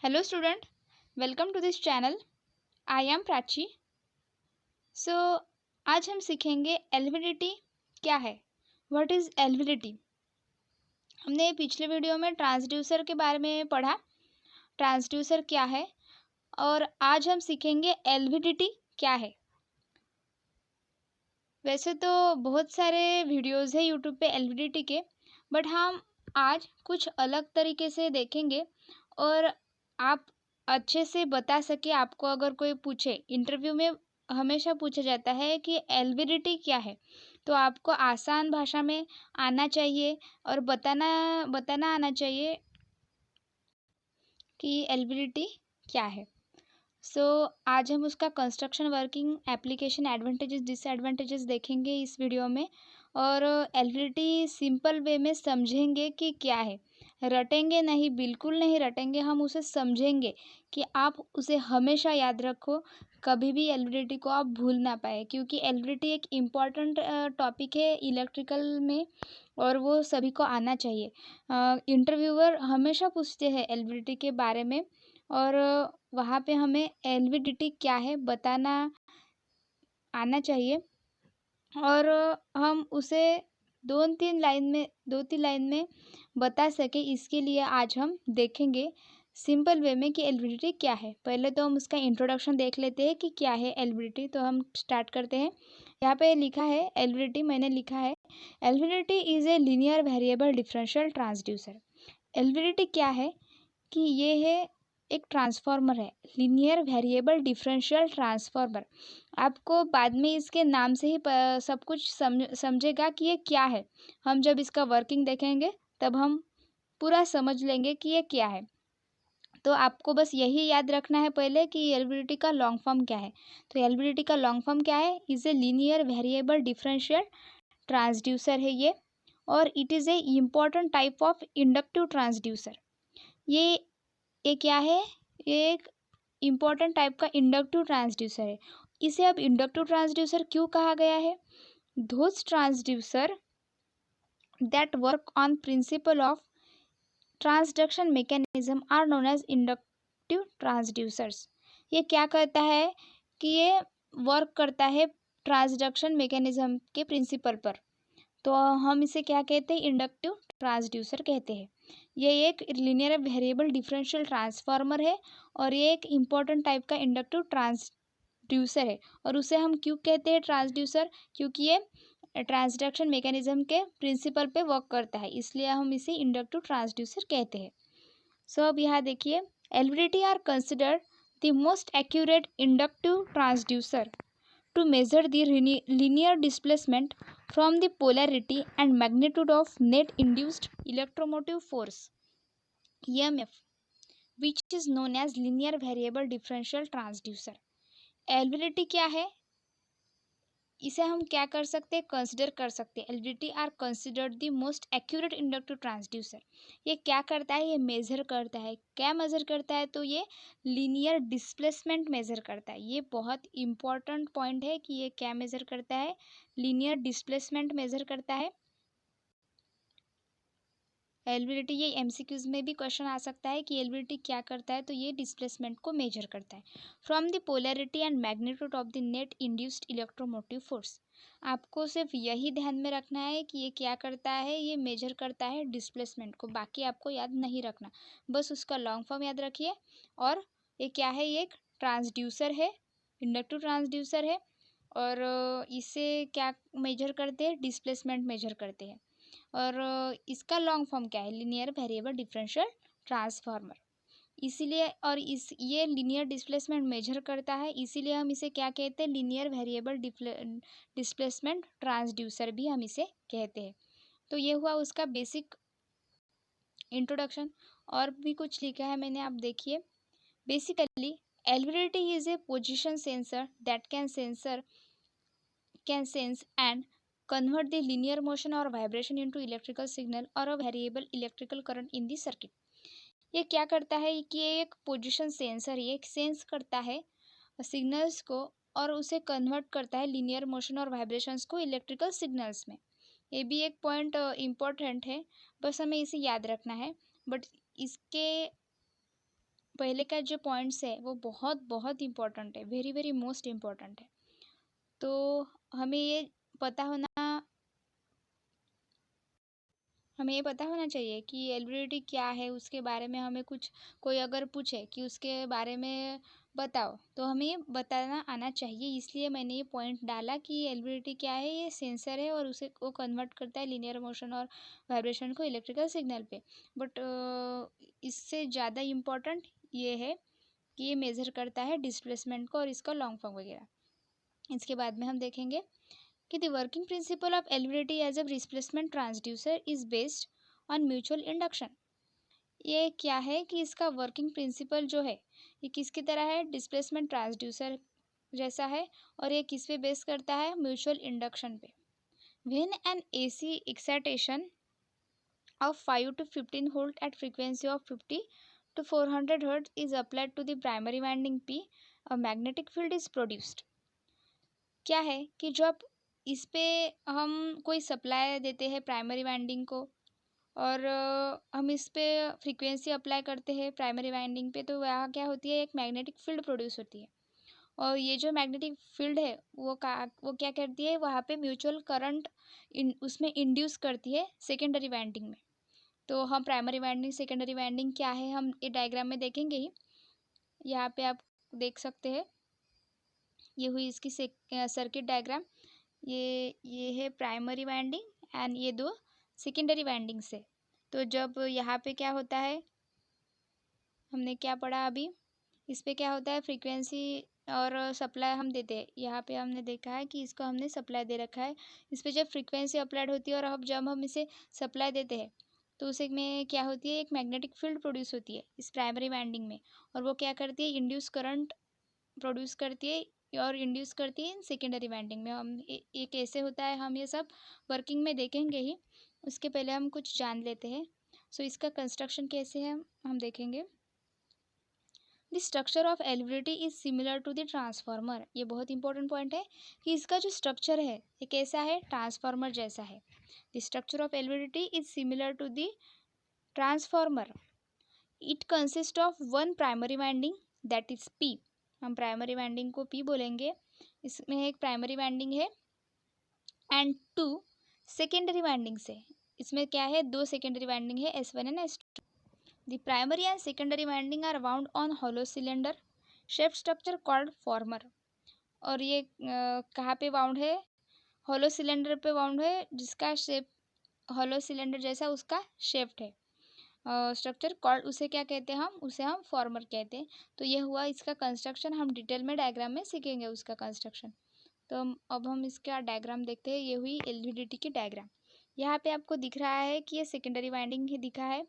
Hello student, welcome to this channel. I am Prachi. So आज हम सीखेंगे एल्विडिटी क्या है. What is LVDT. हमने पिछले वीडियो में ट्रांसड्यूसर के बारे में पढ़ा. ट्रांसड्यूसर क्या है और आज हम सीखेंगे एल्विडिटी क्या है. वैसे तो बहुत सारे वीडियोस है यूट्यूब पे एल्विडिटी के, बट हम आज कुछ अलग तरीके से देखेंगे और आप अच्छे से बता सके. आपको अगर कोई पूछे, इंटरव्यू में हमेशा पूछा जाता है कि एल्विडिटी क्या है, तो आपको आसान भाषा में आना चाहिए और बताना बताना आना चाहिए कि एल्विडिटी क्या है. सो आज हम उसका construction, working, application, advantages, disadvantages देखेंगे इस वीडियो में. और एल्विडिटी सिंपल वे में समझेंगे कि क्या है. रटेंगे नहीं, बिल्कुल नहीं रटेंगे, हम उसे समझेंगे कि आप उसे हमेशा याद रखो. कभी भी एल्विडिटी को आप भूल ना पाए, क्योंकि एल्विडिटी एक इम्पॉर्टेंट टॉपिक है इलेक्ट्रिकल में और वो सभी को आना चाहिए. इंटरव्यूअर हमेशा पूछते हैं एल्विडिटी के बारे में और वहाँ पे हमें एल्विडिटी क्या है बताना आना चाहिए और हम उसे दो तीन लाइन में बता सके. इसके लिए आज हम देखेंगे सिंपल वे में कि एल्विडिटी क्या है. पहले तो हम उसका इंट्रोडक्शन देख लेते हैं कि क्या है एल्विडिटी. तो हम स्टार्ट करते हैं. यहाँ पे लिखा है एल्विडिटी, मैंने लिखा है LVDT is a linear variable differential transducer. LVDT क्या है कि ये है एक ट्रांसफार्मर है, लीनियर वेरिएबल डिफरेंशियल ट्रांसफार्मर. आपको बाद में इसके नाम से ही सब कुछ समझेगा कि ये क्या है. हम जब इसका वर्किंग देखेंगे तब हम पूरा समझ लेंगे कि ये क्या है. तो आपको बस यही याद रखना है पहले कि एल्विडिटी का लॉन्ग फॉर्म क्या है. तो एल्विडिटी का लॉन्ग फॉर्म क्या है? Is a linear variable differential transducer है ये, और it is a important type of inductive transducer. ये क्या है? ये एक इम्पॉर्टेंट टाइप का इंडक्टिव ट्रांसड्यूसर है. इसे अब इंडक्टिव ट्रांसड्यूसर क्यों कहा गया है? Those transducer that work on principle of transduction mechanism are known as inductive transducers. ये क्या करता है कि ये वर्क करता है ट्रांसडक्शन मैकेनिज्म के प्रिंसिपल पर. तो हम इसे क्या कहते हैं? इंडक्टिव ट्रांसड्यूसर कहते हैं. ये एक लीनियर वेरिएबल डिफरेंशियल ट्रांसफार्मर है और ये एक इम्पॉर्टेंट टाइप का इंडक्टिव ट्रांसड्यूसर है. और उसे हम क्यों कहते हैं ट्रांसड्यूसर? क्योंकि ये ट्रांसडक्शन मैकेनिज्म के प्रिंसिपल पे वर्क करता है, इसलिए हम इसे इंडक्टिव ट्रांसड्यूसर कहते हैं. सो अब यहाँ देखिए, LVDT are considered the most accurate inductive transducer to measure the linear displacement from the polarity and magnitude of net induced electromotive force EMF, which is known as linear variable differential transducer. एल्विडिटी क्या है? इसे हम क्या कर सकते हैं? Consider कर सकते हैं. LVDT are considered the most accurate inductive transducer. ये क्या करता है? ये मेज़र करता है. क्या मेज़र करता है? तो ये लीनियर डिस्प्लेसमेंट मेज़र करता है. ये बहुत इंपॉर्टेंट पॉइंट है कि ये क्या मेज़र करता है? लीनियर डिस्प्लेसमेंट मेज़र करता है. एल्विडिटी, ये एमसीक्यूज में भी क्वेश्चन आ सकता है कि एल्विडिटी क्या करता है. तो ये डिस्प्लेसमेंट को मेजर करता है from the polarity and magnitude of the net induced electromotive force. आपको सिर्फ यही ध्यान में रखना है कि ये क्या करता है? ये मेजर करता है डिस्प्लेसमेंट को. बाकी आपको याद नहीं रखना, बस उसका लॉन्ग फॉर्म याद रखिए. और ये क्या है? ये एक ट्रांसड्यूसर है, इंडक्टिव ट्रांसड्यूसर है. और इसे क्या मेजर करते हैं? डिस्प्लेसमेंट मेजर करते हैं. और इसका लॉन्ग फॉर्म क्या है? Linear variable differential transformer. इसीलिए, और इस ये लीनियर डिस्प्लेसमेंट मेजर करता है, इसीलिए हम इसे क्या कहते हैं? लीनियर वेरिएबल डिस्प्लेसमेंट ट्रांसड्यूसर भी हम इसे कहते हैं. तो ये हुआ उसका बेसिक इंट्रोडक्शन. और भी कुछ लिखा है मैंने, आप देखिए. Basically LVDT is a position sensor that can sense and convert the linear motion or vibration into electrical signal or a variable electrical current in the circuit. ये क्या करता है कि ये एक पोजीशन सेंसर, ये एक सेंस करता है सिग्नल्स को और उसे कन्वर्ट करता है लीनियर मोशन और वाइब्रेशंस को इलेक्ट्रिकल सिग्नल्स में. ये भी एक पॉइंट इम्पोर्टेंट है, बस हमें इसे याद रखना है. बट इसके पहले का जो पॉइंट्स है वो बहुत बहुत इम्पोर्टेंट है, वेरी वेरी मोस्ट इम्पोर्टेंट है। तो हमें ये पता होना हमें ये पता होना चाहिए कि एलिजिबिलिटी क्या है, उसके बारे में हमें कुछ कोई अगर पूछे कि उसके बारे में बताओ, तो हमें ये बताना आना चाहिए। इसलिए मैंने ये पॉइंट डाला कि एलिजिबिलिटी क्या है, ये सेंसर है और उसे वो कन्वर्ट करता है लीनियर मोशन और वाइब्रेशन को इलेक्ट्रिकल सिग्नल पे। बट इससे ज़्यादा इम्पोर्टेंट ये है कि ये मेज़र करता है डिस्प्लेसमेंट को और इसका लॉन्ग फॉर्म वगैरह। इसके बाद में हम देखेंगे कि the working principle of eligibility as a displacement transducer is based on mutual induction. ये क्या है कि इसका वर्किंग प्रिंसिपल जो है ये किसकी तरह है, डिस्प्लेसमेंट ट्रांसड्यूसर जैसा है। और ये किस पे बेस करता है, म्यूचुअल इंडक्शन पे। When an AC excitation of 5 to 15 volt at frequency of 50 to 400 hertz is applied to the primary winding P, a magnetic field is produced। क्या है कि जब इस पे हम कोई सप्लाई देते हैं प्राइमरी वाइंडिंग को और हम इस पे फ्रीक्वेंसी अप्लाई करते हैं प्राइमरी वाइंडिंग पे, तो वहाँ क्या होती है, एक मैग्नेटिक फील्ड प्रोड्यूस होती है। और ये जो मैग्नेटिक फील्ड है वो क्या करती है, वहाँ पे म्यूचुअल करंट उसमें इंड्यूस करती है सेकेंडरी वाइंडिंग में। तो हम प्राइमरी वाइंडिंग सेकेंडरी वाइंडिंग क्या है हम ये डायग्राम में देखेंगे ही। यहाँ पे आप देख सकते हैं, ये हुई इसकी सर्किट डायग्राम। ये है प्राइमरी वाइंडिंग एंड ये दो सेकेंडरी वाइंडिंग्स है। तो जब यहाँ पे क्या होता है, हमने क्या पढ़ा अभी, इस पे क्या होता है, फ्रीक्वेंसी और सप्लाई हम देते हैं। यहाँ पे हमने देखा है कि इसको हमने सप्लाई दे रखा है। इस पे जब फ्रीक्वेंसी अप्लाइड होती है और अब जब हम इसे सप्लाई देते हैं तो उसे में क्या होती है, एक मैग्नेटिक फील्ड प्रोड्यूस होती है इस प्राइमरी वाइंडिंग में। और वो क्या करती है, इंड्यूस करंट प्रोड्यूस करती है और इंड्यूस करती है सेकेंडरी वाइंडिंग में। हम ये कैसे होता है हम ये सब वर्किंग में देखेंगे ही। उसके पहले हम कुछ जान लेते हैं। सो इसका कंस्ट्रक्शन कैसे है हम देखेंगे। The structure of eligibility is similar to the transformer. ये बहुत इंपॉर्टेंट पॉइंट है कि इसका जो स्ट्रक्चर है ये कैसा है, ट्रांसफार्मर जैसा है। The structure of eligibility is similar to the transformer. It consist of one primary winding that is P. हम प्राइमरी वाइंडिंग को पी बोलेंगे। इसमें एक प्राइमरी वाइंडिंग है एंड टू सेकेंडरी वाइंडिंग्स है। इसमें क्या है, दो सेकेंडरी वाइंडिंग है, S1 and S2। The primary and secondary winding are wound on hollow cylinder shaped structure called former। और ये कहाँ पे वाउंड है, होलो सिलेंडर पे वाउंड है जिसका शेप होलो सिलेंडर जैसा उसका शेप्ड है। स्ट्रक्चर कॉल्ड, उसे क्या कहते हैं, उसे हम फॉर्मर कहते हैं। तो ये हुआ इसका कंस्ट्रक्शन। हम डिटेल में डायग्राम में सीखेंगे उसका कंस्ट्रक्शन। तो अब हम इसका डायग्राम देखते हैं। ये हुई एलवीडीटी की डायग्राम। यहाँ पे आपको दिख रहा है कि ये सेकेंडरी वाइंडिंग ही दिखा है।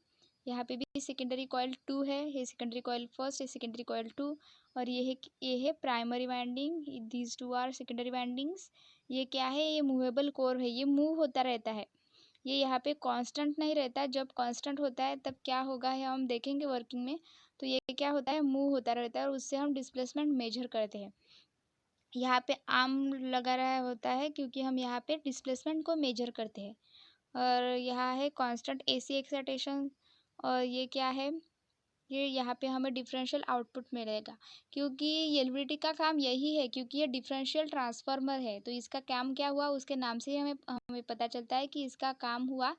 यहाँ पे भी सेकेंडरी कॉइल 2 है, ये सेकेंडरी कॉइल फर्स्ट, ये सेकेंडरी कॉइल 2। और ये है primary winding, these two are secondary windings. ये क्या है, ये मूवेबल कोर है, ये मूव होता रहता है। ये यहाँ पे कांस्टेंट नहीं रहता। जब कांस्टेंट होता है तब क्या होगा है हम देखेंगे वर्किंग में। तो ये क्या होता है, मूव होता रहता है और उससे हम डिस्प्लेसमेंट मेजर करते हैं। यहाँ पे आर्म लगा रहा होता है क्योंकि हम यहाँ पे डिस्प्लेसमेंट को मेजर करते हैं। और यहाँ है कांस्टेंट एसी एक्साइटेशन। और ये क्या है, ये यहाँ पे हमें डिफरेंशियल आउटपुट मिलेगा क्योंकि एलवीडीटी का काम यही है, क्योंकि ये डिफरेंशियल ट्रांसफार्मर है। तो इसका काम क्या हुआ, उसके नाम से ही हमें हमें पता चलता है कि इसका काम हुआ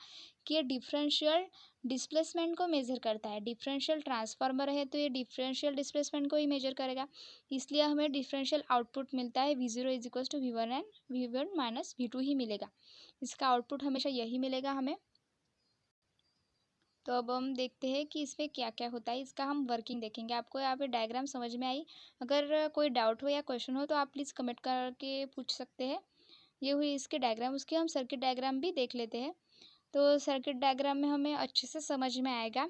कि ये डिफरेंशियल डिस्प्लेसमेंट को मेजर करता है। डिफरेंशियल ट्रांसफार्मर है तो ये डिफरेंशियल डिस्प्लेसमेंट को ही मेजर करेगा। इसलिए हमें डिफरेंशियल आउटपुट मिलता है V0 is equal to V1 and V1 minus V2 ही मिलेगा। इसका आउटपुट हमेशा यही मिलेगा हमें। तो अब हम देखते हैं कि इसमें क्या क्या होता है, इसका हम वर्किंग देखेंगे। आपको यहाँ पे डायग्राम समझ में आई? अगर कोई डाउट हो या क्वेश्चन हो तो आप प्लीज़ कमेंट करके पूछ सकते हैं। ये हुई इसके डायग्राम। उसके हम सर्किट डायग्राम भी देख लेते हैं। तो सर्किट डायग्राम में हमें अच्छे से समझ में आएगा।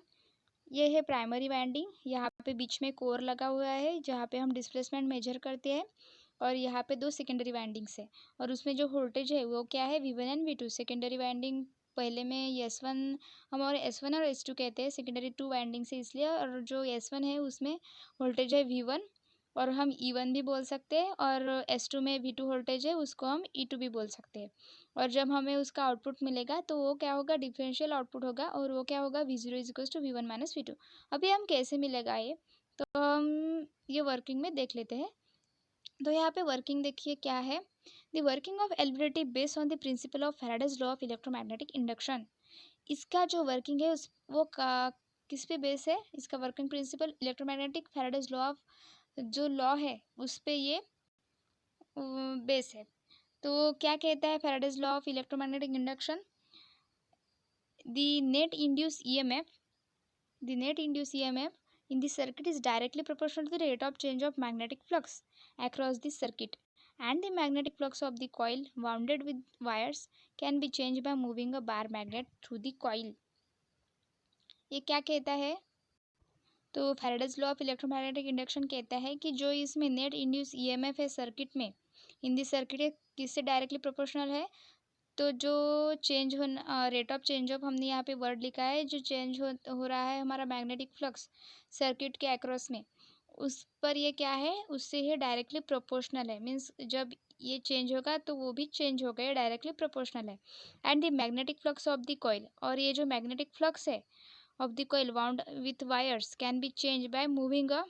ये है प्राइमरी वाइंडिंग, यहाँ पे बीच में कोर लगा हुआ है जहाँ पे हम डिस्प्लेसमेंट मेजर करते हैं। और यहाँ पे दो सेकेंडरी वाइंडिंग्स है और उसमें जो वोल्टेज है वो क्या है, V1 and V2। Secondary winding पहले में S1, हम और S1 और S2 कहते हैं सेकेंडरी 2 वाइंडिंग से इसलिए। और जो S1 है उसमें वोल्टेज है V1 और हम E1 भी बोल सकते हैं। और S2 में V2 वोल्टेज है उसको हम E2 भी बोल सकते हैं। और जब हमें उसका आउटपुट मिलेगा तो वो क्या होगा, डिफरेंशियल आउटपुट होगा और वो क्या होगा, V0 is equal to V1 minus V2। अभी हम कैसे मिलेगा ये, तो हम ये वर्किंग में देख लेते हैं। तो यहाँ पे वर्किंग देखिए क्या है। The working of LVDT based on the principle of Faraday's law of electromagnetic induction. इसका जो वर्किंग है उस वो किस पे बेस है, इसका working principle electromagnetic Faraday's law of जो लॉ है उस पे ये बेस है। तो क्या कहता है Faraday's law of electromagnetic induction, the net induce EMF the net induced EMF in the circuit is directly proportional to the rate of change of magnetic flux across the circuit, and the magnetic flux of the coil wounded with wires can be changed by moving a bar magnet through the coil। ये क्या कहता है, तो Faraday's law of electromagnetic induction कहता है कि जो इसमें नेट इंड्यूस ईएमएफ है सर्किट में, इन दी सर्किट किससे डायरेक्टली प्रोपोर्शनल है, तो जो चेंज हो रेट ऑफ चेंज ऑफ हमने यहाँ पे वर्ड लिखा है, जो चेंज हो रहा है हमारा मैग्नेटिक फ्लक्स सर्किट के अक्रॉस में, उस पर ये क्या है, उससे ये डायरेक्टली प्रोपोर्शनल है। मीन्स जब ये चेंज होगा तो वो भी चेंज होगा, ये डायरेक्टली प्रोपोर्शनल है। And the magnetic flux of the coil, और ये जो मैग्नेटिक फ्लक्स है of the coil wound with wires can be change by moving अ,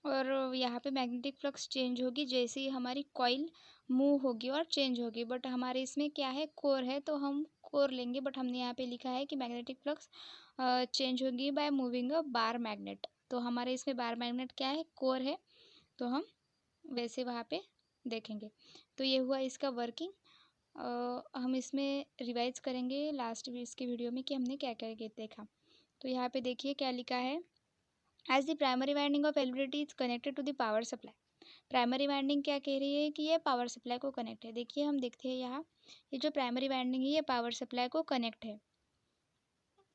और यहाँ पे मैग्नेटिक फ्लक्स चेंज होगी जैसे ही हमारी कॉइल मूव होगी और चेंज होगी। बट हमारे इसमें क्या है, कोर है, तो हम कोर लेंगे, बट हमने यहाँ पे लिखा है कि मैग्नेटिक फ्लक्स चेंज होगी by moving a bar magnet. तो हमारे इसमें बार मैग्नेट क्या है, कोर है, तो हम वैसे वहाँ पे देखेंगे। तो ये हुआ इसका वर्किंग। हम इसमें रिवाइज करेंगे लास्ट इसके वीडियो में कि हमने क्या क्या देखा। तो यहाँ पे देखिए क्या लिखा है, as the primary winding of LVDT is connected to the power supply. Primary winding क्या कह रही है कि ये पावर सप्लाई को कनेक्ट है। देखिए हम देखते हैं यहाँ, ये जो प्राइमरी वाइंडिंग है ये पावर सप्लाई को कनेक्ट है।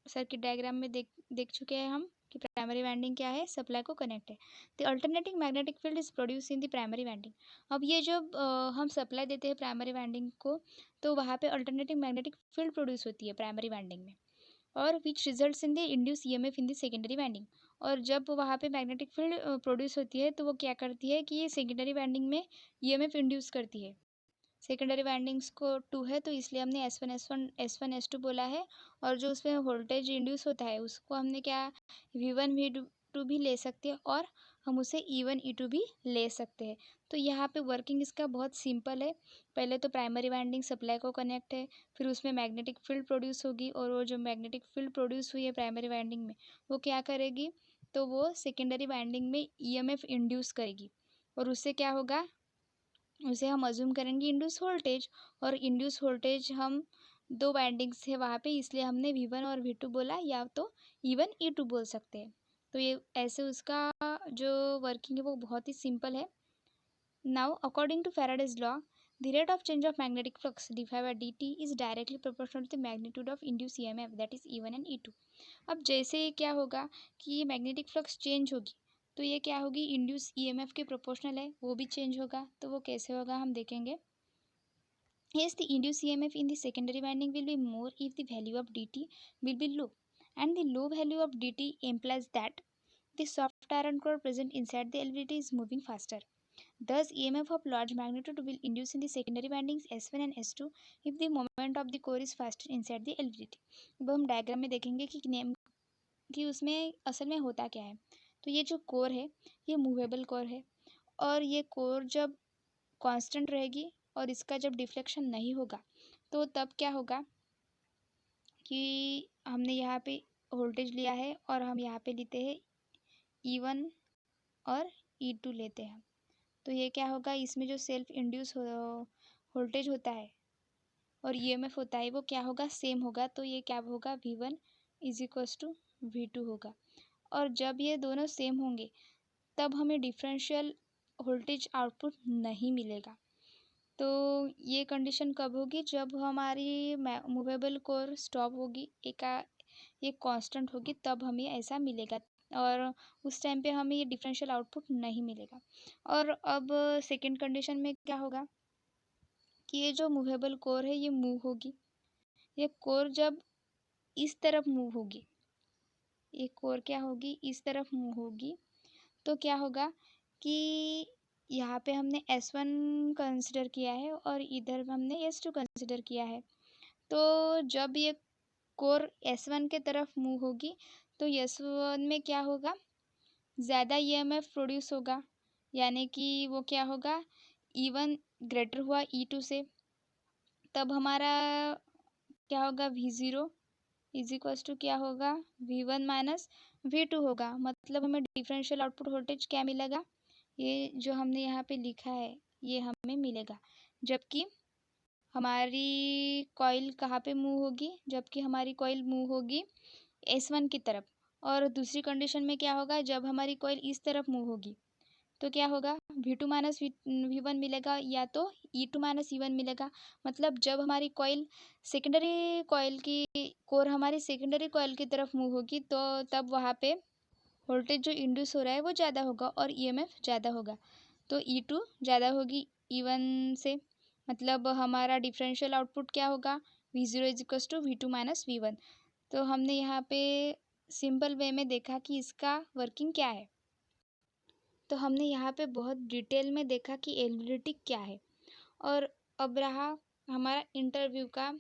सर्किट डायग्राम में देख चुके हैं हम कि प्राइमरी वाइंडिंग क्या है, सप्लाई को कनेक्ट है। The alternating magnetic field is produce in the primary winding. अब ये जब हम सप्लाई देते हैं प्राइमरी वाइंडिंग को, तो वहाँ पे अल्टरनेटिंग मैग्नेटिक फील्ड प्रोड्यूस होती है प्राइमरी वाइंडिंग में, और which results in the induce EMF in the secondary winding. और जब वहाँ पे मैग्नेटिक फील्ड प्रोड्यूस होती है तो वो क्या करती है कि ये सेकेंडरी वाइंडिंग में ईएमएफ इंड्यूस करती है। सेकेंडरी वाइंडिंग्स को टू है तो इसलिए हमने एस वन एस टू बोला है, और जो उसमें वोल्टेज इंड्यूस होता है उसको हमने क्या V1 V2 भी ले सकते हैं, और हम उसे E1 E2 भी ले सकते हैं। तो यहाँ पे वर्किंग इसका बहुत सिंपल है। पहले तो प्राइमरी वाइंडिंग सप्लाई को कनेक्ट है, फिर उसमें मैग्नेटिक फील्ड प्रोड्यूस होगी, और वो जो मैग्नेटिक फील्ड प्रोड्यूस हुई है प्राइमरी वाइंडिंग में वो क्या करेगी, तो वो सेकेंडरी वाइंडिंग में EMF इंड्यूस करेगी, और उससे क्या होगा, उसे हम अज्यूम करेंगे इंड्यूस वोल्टेज। और इंड्यूस वोल्टेज हम दो वाइंडिंग्स है वहाँ पे, इसलिए हमने V1 और V2 बोला, या तो E1 E2 बोल सकते हैं। तो ये ऐसे उसका जो वर्किंग है वो बहुत ही सिंपल है। Now according to Faraday's law, the rate of change of magnetic flux D by D T is directly proportional to the magnitude of induce EMF that is E1 and E2। अब जैसे ही क्या होगा कि ये magnetic flux change होगी, तो ये क्या होगी, इंड्यूस ईएमएफ के प्रोपोर्शनल है, वो भी चेंज होगा। तो वो कैसे होगा हम देखेंगे। Yes, the induced EMF in the secondary winding will be more if the value of dt will be low, and the low value of dt implies that the soft iron core present inside the LVDT is moving faster. Thus, EMF of large magnitude will induce in the secondary windings S1 and S2 if the moment of the core is faster inside the LVDT। अब हम diagram में देखेंगे कि उसमें असल में होता क्या है। तो ये जो कोर है ये मूवेबल कोर है, और ये कोर जब कांस्टेंट रहेगी और इसका जब डिफ्लेक्शन नहीं होगा, तो तब क्या होगा कि हमने यहाँ पे वोल्टेज लिया है और हम यहाँ पे लेते हैं E1 और E2 लेते हैं। तो ये क्या होगा, इसमें जो सेल्फ इंड्यूस वोल्टेज होता है और EMF होता है वो क्या होगा, सेम होगा। तो ये क्या होगा, V1 is equals to V2 होगा। और जब ये दोनों सेम होंगे तब हमें डिफरेंशियल वोल्टेज आउटपुट नहीं मिलेगा। तो ये कंडीशन कब होगी, जब हमारी मूवेबल कोर स्टॉप होगी, एक कांस्टेंट होगी, तब हमें ऐसा मिलेगा, और उस टाइम पे हमें ये डिफरेंशियल आउटपुट नहीं मिलेगा। और अब सेकंड कंडीशन में क्या होगा कि ये जो मूवेबल कोर है ये मूव होगी। ये कोर जब इस तरफ मूव होगी, ये कोर क्या होगी, इस तरफ मूव होगी, तो क्या होगा कि यहाँ पे हमने S1 कंसिडर किया है और इधर हमने S2 कंसिडर किया है। तो जब ये कोर S1 के तरफ मूव होगी तो S1 में क्या होगा ज़्यादा ईएमएफ प्रोड्यूस होगा, यानी कि वो क्या होगा, E1 ग्रेटर हुआ E2 से, तब हमारा क्या होगा, V0 इज इक्वल्स टू क्या होगा, V1 माइनस V2 होगा। मतलब हमें डिफरेंशियल आउटपुट वोल्टेज क्या मिलेगा, ये जो हमने यहाँ पे लिखा है ये हमें मिलेगा। जबकि हमारी कॉइल कहाँ पे मूव होगी, जबकि हमारी कॉइल मूव होगी S1 की तरफ। और दूसरी कंडीशन में क्या होगा, जब हमारी कॉइल इस तरफ मूव होगी तो क्या होगा, V2 माइनस V1 मिलेगा, या तो E2 माइनस E1 मिलेगा। मतलब जब हमारी कॉइल सेकेंडरी कॉइल की कोर हमारी सेकेंडरी कॉइल की तरफ मूव होगी तो तब वहाँ पे वोल्टेज जो इंड्यूस हो रहा है वो ज़्यादा होगा और ईएमएफ ज़्यादा होगा। तो E2 ज़्यादा होगी E1 से। मतलब हमारा डिफरेंशियल आउटपुट क्या होगा, V0 is equals to V2 minus V1। तो हमने यहाँ पे सिंपल वे में देखा कि इसका वर्किंग क्या है। तो हमने यहाँ पे बहुत डिटेल में देखा कि एलवीडीटी क्या है। और अब रहा हमारा इंटरव्यू का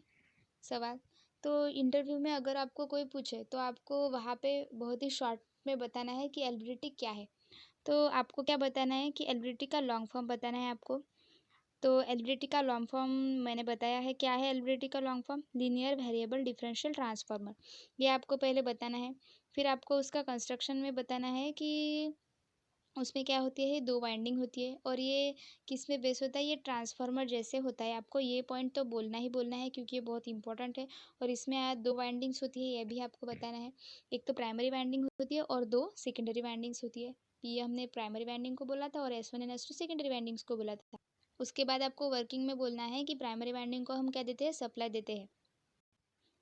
सवाल। तो इंटरव्यू में अगर आपको कोई पूछे तो आपको वहाँ पे बहुत ही शॉर्ट में बताना है कि एलवीडीटी क्या है। तो आपको क्या बताना है कि एलवीडीटी का लॉन्ग फॉर्म बताना है आपको। तो एलवीडीटी का लॉन्ग फॉर्म मैंने बताया है, क्या है एलवीडीटी का long form, linear variable differential transformer. ये आपको पहले बताना है। फिर आपको उसका कंस्ट्रक्शन में बताना है कि उसमें क्या होती है, दो वाइंडिंग होती है और ये किस में बेस होता है, ये ट्रांसफार्मर जैसे होता है। आपको ये पॉइंट तो बोलना ही बोलना है क्योंकि ये बहुत इंपॉर्टेंट है। और इसमें दो वाइंडिंग्स होती है, ये भी आपको बताना है। एक तो प्राइमरी वाइंडिंग होती है और दो सेकेंडरी वाइंडिंग्स होती है। ये हमने प्राइमरी वाइंडिंग को बोला था और S1 and S2 secondary windings को बोला था। उसके बाद आपको वर्किंग में बोलना है कि प्राइमरी वाइंडिंग को हम क्या देते हैं, सप्लाई देते हैं।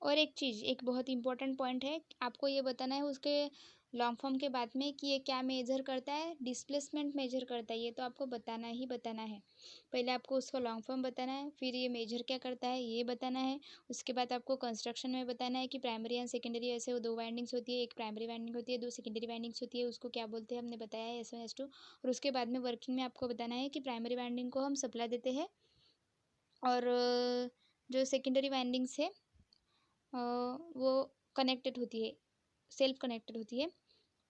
और एक चीज़, एक बहुत इंपॉर्टेंट पॉइंट है, आपको ये बताना है उसके लॉन्ग फॉर्म के बाद में कि ये क्या मेजर करता है, डिस्प्लेसमेंट मेजर करता है। ये तो आपको बताना ही बताना है। पहले आपको उसका लॉन्ग फॉर्म बताना है, फिर ये मेजर क्या करता है ये बताना है। उसके बाद आपको कंस्ट्रक्शन में बताना है कि प्राइमरी एंड सेकेंडरी ऐसे वो दो वाइंडिंग्स होती है, एक प्राइमरी वाइंडिंग होती है, दो सेकेंडरी वाइंडिंग्स होती है, उसको क्या बोलते हैं हमने बताया है, S1 S2। और उसके बाद में वर्किंग में आपको बताना है कि प्राइमरी वाइंडिंग को हम सप्लाई देते हैं और जो सेकेंडरी वाइंडिंग्स है वो कनेक्टेड होती है, सेल्फ कनेक्टेड होती है,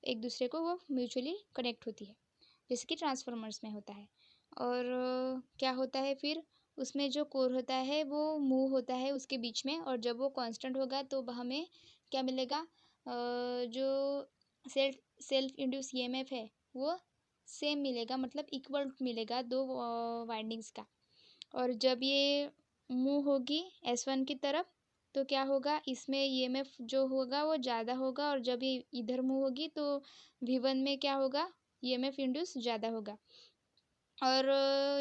एक दूसरे को वो म्यूचुअली कनेक्ट होती है, जैसे कि ट्रांसफार्मर्स में होता है। और क्या होता है फिर, उसमें जो कोर होता है वो मूव होता है उसके बीच में, और जब वो कांस्टेंट होगा तो हमें क्या मिलेगा, जो सेल्फ इंड्यूस ईएमएफ है वो सेम मिलेगा, मतलब इक्वल मिलेगा दो वाइंडिंग्स का। और जब ये मूव होगी S1 की तरफ तो क्या होगा, इसमें ईएमएफ जो होगा वो ज़्यादा होगा, और जब ये इधर मूव होगी तो V1 में क्या होगा, ईएमएफ इंड्यूस ज़्यादा होगा। और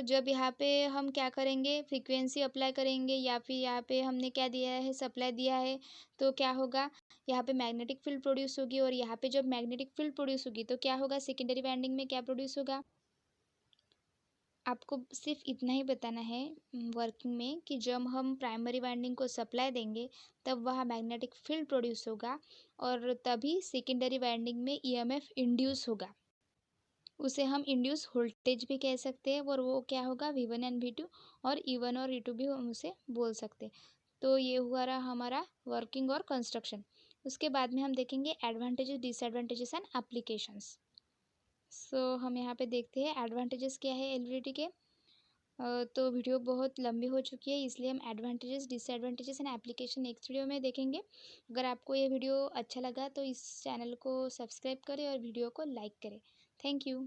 जब यहाँ पे हम क्या करेंगे, फ्रीक्वेंसी अप्लाई करेंगे या फिर यहाँ पे हमने क्या दिया है, सप्लाई दिया है, तो क्या होगा, यहाँ पे मैग्नेटिक फील्ड प्रोड्यूस होगी। और यहाँ पे जब मैग्नेटिक फील्ड प्रोड्यूस होगी तो क्या होगा, सेकेंडरी वाइंडिंग में क्या प्रोड्यूस होगा। आपको सिर्फ इतना ही बताना है वर्किंग में कि जब हम प्राइमरी वाइंडिंग को सप्लाई देंगे तब वहाँ मैग्नेटिक फील्ड प्रोड्यूस होगा, और तभी सेकेंडरी वाइंडिंग में ईएमएफ इंड्यूस होगा। उसे हम इंड्यूस वोल्टेज भी कह सकते हैं, और वो क्या होगा, V1 एंड V2, और E1 और E2 भी हम उसे बोल सकते हैं। तो ये हुआ रहा हमारा वर्किंग और कंस्ट्रक्शन। उसके बाद में हम देखेंगे एडवांटेजेस, डिसएडवांटेजेस एंड एप्लीकेशंस। हम यहाँ पे देखते हैं एडवांटेजेस क्या है एलईडी के। तो वीडियो बहुत लंबी हो चुकी है, इसलिए हम advantages, disadvantages and application next video में देखेंगे। अगर आपको ये वीडियो अच्छा लगा तो इस चैनल को सब्सक्राइब करें और वीडियो को लाइक करें। Thank you.